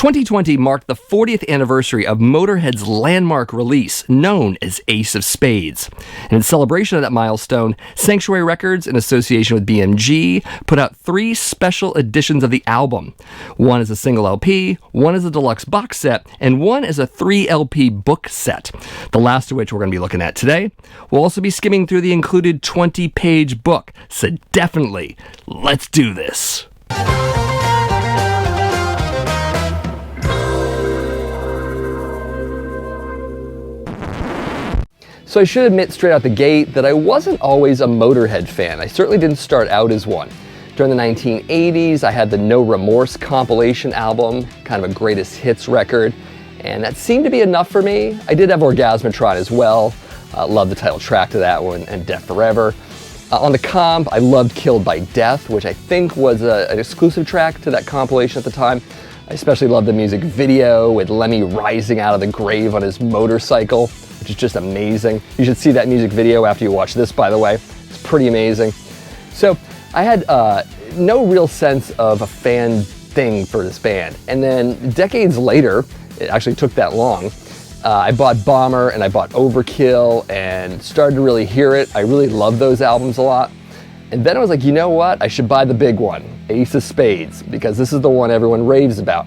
2020 marked the 40th anniversary of Motörhead's landmark release, known as Ace of Spades. And in celebration of that milestone, Sanctuary Records, in association with BMG, put out 3 special editions of the album. One is a single LP, one is a deluxe box set, and one is a 3 LP book set, the last of which we're going to be looking at today. We'll also be skimming through the included 20-page book, so definitely, let's do this. So I should admit straight out the gate that I wasn't always a Motörhead fan. I certainly didn't start out as one. During the 1980s, I had the No Remorse compilation album, kind of a greatest hits record, and that seemed to be enough for me. I did have Orgasmatron as well. Loved the title track to that one, and Death Forever. On the comp, I loved Killed by Death, which I think was an exclusive track to that compilation at the time. I especially loved the music video with Lemmy rising out of the grave on his motorcycle, which is just amazing. You should see that music video after you watch this, by the way. It's pretty amazing. So I had no real sense of a fan thing for this band. And then decades later, it actually took that long, I bought Bomber and I bought Overkill and started to really hear it. I really love those albums a lot. And then I was like, you know what? I should buy the big one, Ace of Spades, because this is the one everyone raves about.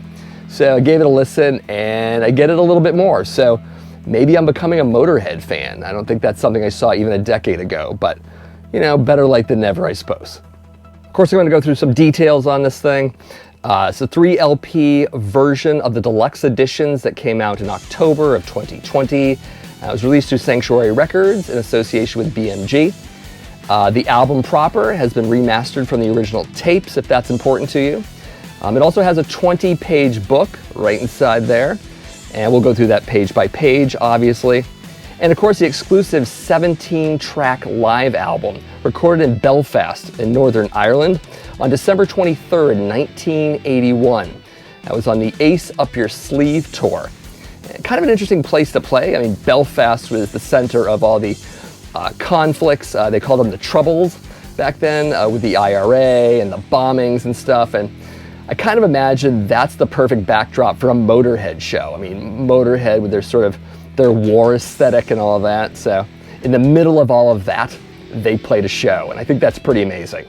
So I gave it a listen and I get it a little bit more. So maybe I'm becoming a Motörhead fan. I don't think that's something I saw even a decade ago, but you know, better late than never, I suppose. Of course, I'm going to go through some details on this thing. It's a 3 LP version of the deluxe editions that came out in October of 2020. It was released through Sanctuary Records in association with BMG. The album proper has been remastered from the original tapes, if that's important to you. It also has a 20-page book right inside there, and we'll go through that page by page, obviously. And of course, the exclusive 17-track live album, recorded in Belfast in Northern Ireland on December 23rd, 1981. That was on the Ace Up Your Sleeve tour. Kind of an interesting place to play. I mean, Belfast was the center of all the conflicts. They called them the Troubles back then, with the IRA and the bombings and stuff. And I kind of imagine that's the perfect backdrop for a Motörhead show. I mean, Motörhead with their war aesthetic and all of that. So in the middle of all of that, they played a show, and I think that's pretty amazing.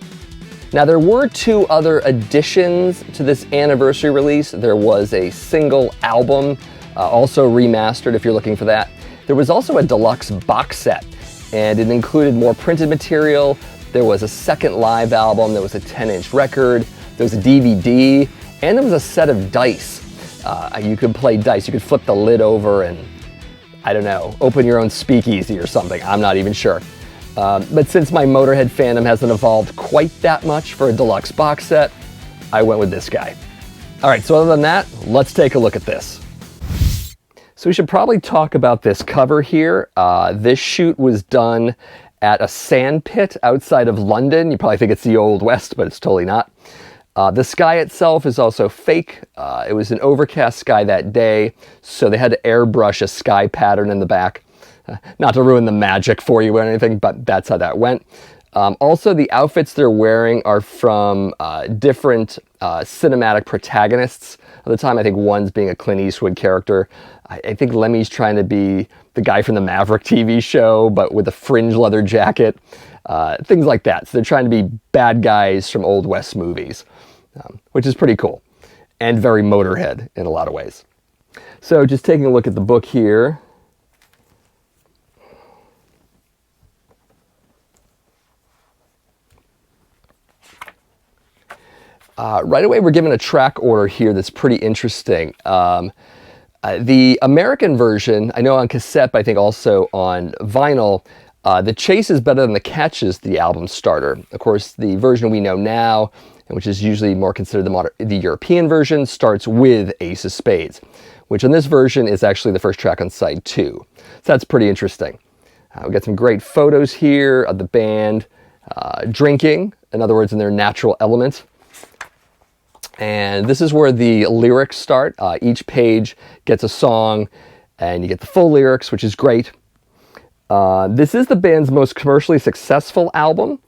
Now, there were 2 other additions to this anniversary release. There was a single album, also remastered if you're looking for that. There was also a deluxe box set, and it included more printed material. There was a second live album, there was a 10-inch record, there was a DVD, and there was a set of dice. You could play dice, you could flip the lid over and, I don't know, open your own speakeasy or something, I'm not even sure. But since my Motörhead fandom hasn't evolved quite that much for a deluxe box set, I went with this guy. All right, so other than that, let's take a look at this. So we should probably talk about this cover here. This shoot was done at a sand pit outside of London. You probably think it's the Old West, but it's totally not. The sky itself is also fake. It was an overcast sky that day, so they had to airbrush a sky pattern in the back. Not to ruin the magic for you or anything, but that's how that went. Also, the outfits they're wearing are from different cinematic protagonists of the time. I think one's being a Clint Eastwood character. I think Lemmy's trying to be the guy from the Maverick TV show, but with a fringe leather jacket. Things like that. So they're trying to be bad guys from Old West movies, which is pretty cool. And very Motörhead in a lot of ways. So just taking a look at the book here. Right away, we're given a track order here that's pretty interesting. The American version, I know on cassette, but I think also on vinyl, the chase is better than the catch is the album starter. Of course, the version we know now, which is usually more considered the European version, starts with Ace of Spades, which on this version is actually the first track on side 2. So that's pretty interesting. We've got some great photos here of the band drinking, in other words, in their natural element. And this is where the lyrics start. Each page gets a song, and you get the full lyrics, which is great. This is the band's most commercially successful album.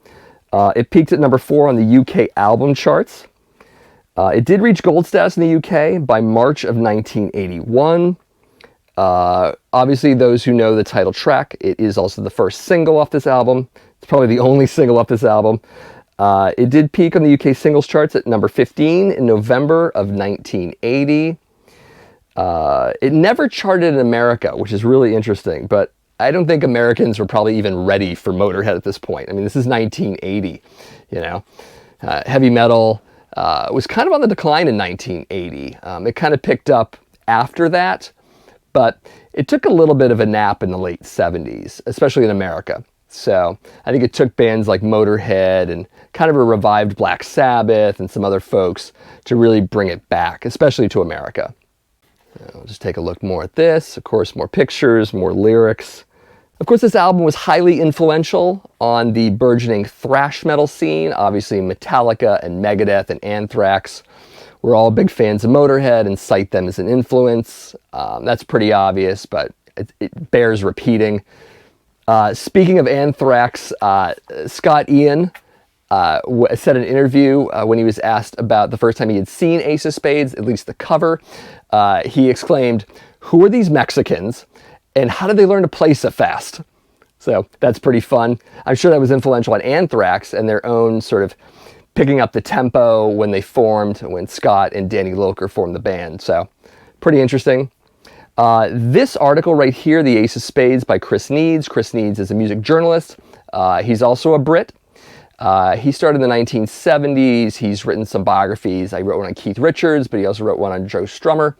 It peaked at number 4 on the UK album charts. It did reach gold status in the UK by March of 1981. Obviously, those who know the title track, it is also the first single off this album. It's probably the only single off this album. It did peak on the UK singles charts at number 15 in November of 1980. It never charted in America, which is really interesting, but I don't think Americans were probably even ready for Motörhead at this point. I mean, this is 1980, you know. Heavy metal was kind of on the decline in 1980. It kind of picked up after that, but it took a little bit of a nap in the late 70s, especially in America. So I think it took bands like Motörhead and kind of a revived Black Sabbath and some other folks to really bring it back, especially to America. I'll just take a look more at this. Of course, more pictures, more lyrics. Of course, this album was highly influential on the burgeoning thrash metal scene. Obviously, Metallica and Megadeth and Anthrax were all big fans of Motörhead and cite them as an influence. That's pretty obvious, but it bears repeating. Speaking of Anthrax, Scott Ian said in an interview when he was asked about the first time he had seen Ace of Spades, at least the cover, he exclaimed, "Who are these Mexicans? And how did they learn to play so fast?" So that's pretty fun. I'm sure that was influential on Anthrax and their own sort of picking up the tempo when they formed, when Scott and Danny Loker formed the band. So pretty interesting. This article right here, The Ace of Spades by Chris Needs. Chris Needs is a music journalist. He's also a Brit. He started in the 1970s. He's written some biographies. I wrote one on Keith Richards, but he also wrote one on Joe Strummer.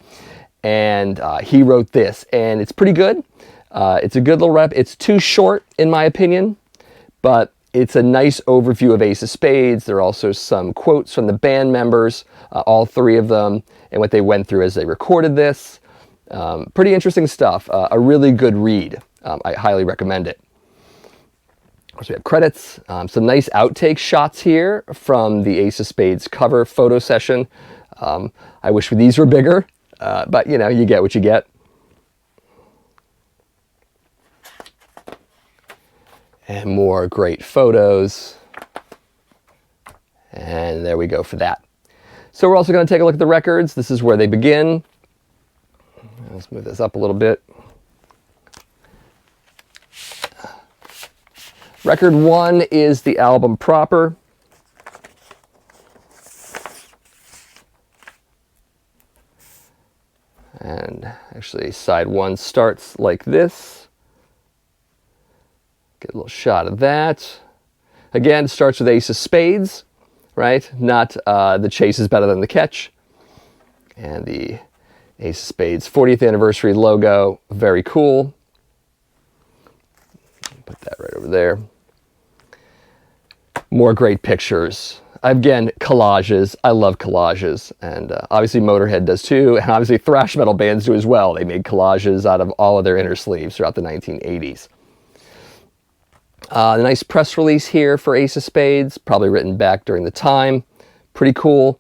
And he wrote this, and it's pretty good. It's a good little rep. It's too short, in my opinion, but it's a nice overview of Ace of Spades. There are also some quotes from the band members, all three of them, and what they went through as they recorded this. Pretty interesting stuff. A really good read. I highly recommend it. Of course, we have credits. Some nice outtake shots here from the Ace of Spades cover photo session. I wish these were bigger. But, you know, you get what you get. And more great photos. And there we go for that. So we're also going to take a look at the records. This is where they begin. Let's move this up a little bit. Record 1 is the album proper. And actually, side 1 starts like this. Get a little shot of that. Again, it starts with Ace of Spades, right? Not the chase is better than the catch. And the Ace of Spades 40th anniversary logo, very cool. Put that right over there. More great pictures. Again, collages. I love collages, and obviously Motörhead does too, and obviously thrash metal bands do as well. They made collages out of all of their inner sleeves throughout the 1980s. The nice press release here for Ace of Spades, probably written back during the time. Pretty cool.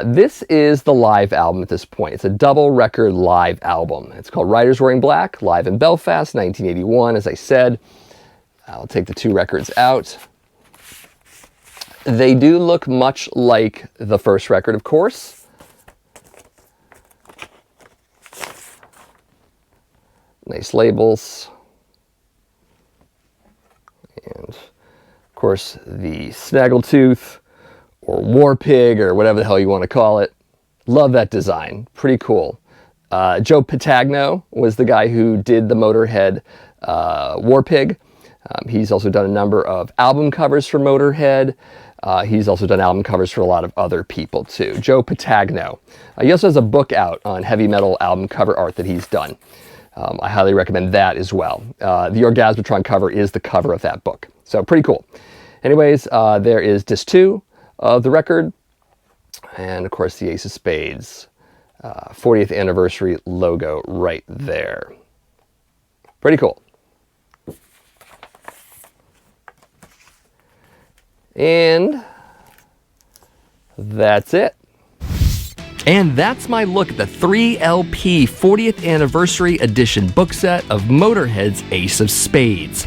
This is the live album at this point. It's a double record live album. It's called Riders Wearing Black, live in Belfast, 1981, as I said. I'll take the 2 records out. They do look much like the first record, of course. Nice labels. And, of course, the Snaggletooth or War Pig or whatever the hell you want to call it. Love that design. Pretty cool. Joe Patagno was the guy who did the Motörhead War Pig. He's also done a number of album covers for Motörhead. He's also done album covers for a lot of other people too. Joe Patagno. He also has a book out on heavy metal album cover art that he's done. I highly recommend that as well. The Orgasmatron cover is the cover of that book. So pretty cool. Anyways, there is disc 2 of the record. And of course the Ace of Spades 40th anniversary logo right there. Pretty cool. And that's it. And that's my look at the 3LP 40th Anniversary Edition book set of Motörhead's Ace of Spades.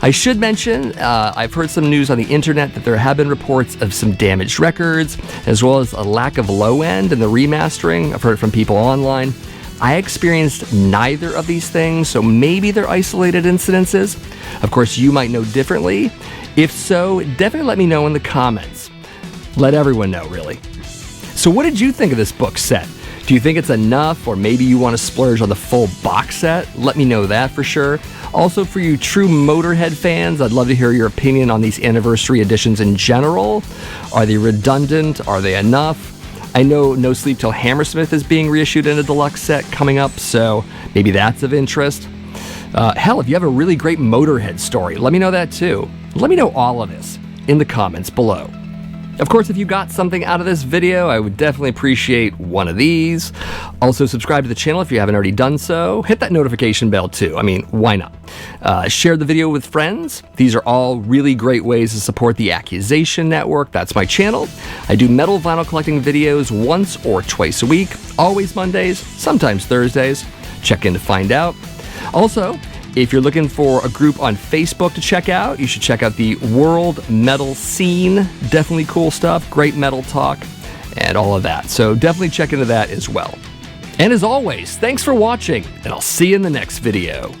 I should mention, I've heard some news on the internet that there have been reports of some damaged records, as well as a lack of low end in the remastering. I've heard it from people online. I experienced neither of these things, so maybe they're isolated incidences. Of course, you might know differently. If so, definitely let me know in the comments. Let everyone know, really. So what did you think of this book set? Do you think it's enough, or maybe you want to splurge on the full box set? Let me know that for sure. Also, for you true Motörhead fans, I'd love to hear your opinion on these anniversary editions in general. Are they redundant? Are they enough? I know No Sleep Till Hammersmith is being reissued in a deluxe set coming up, so maybe that's of interest. Hell, if you have a really great Motörhead story, let me know that too. Let me know all of this in the comments below. Of course, if you got something out of this video, I would definitely appreciate one of these. Also, subscribe to the channel if you haven't already done so. Hit that notification bell too. I mean, why not? Share the video with friends. These are all really great ways to support the Accusation Network. That's my channel. I do metal vinyl collecting videos once or twice a week, always Mondays, sometimes Thursdays. Check in to find out. Also, if you're looking for a group on Facebook to check out, you should check out the World Metal Scene. Definitely cool stuff, great metal talk, and all of that. So definitely check into that as well. And as always, thanks for watching, and I'll see you in the next video.